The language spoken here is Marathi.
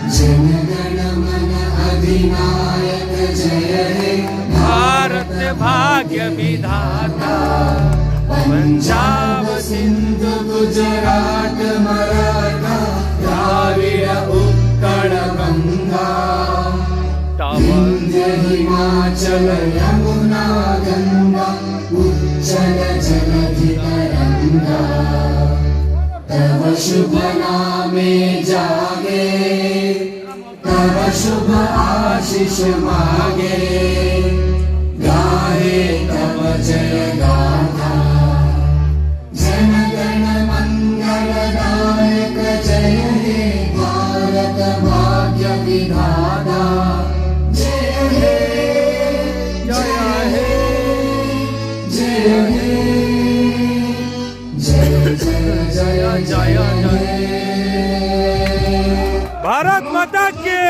जनगण मन अधिनायक जय हे भारत भाग्य विधाता पंजाब सिंधु गुजरात मराठा द्राविड उत्कल गंगा विंध्य हिमाचल यमुना गंगा उच्चल जलधि तरंगा तव शुभ नामे जागे तव शुभ आशीष मागे गाहे तव जय गाथा जनगण मंगलदायक जय हे भारत भाग्य विधाता जय हे जय हे जय हे जय जय जय जय भारत माता की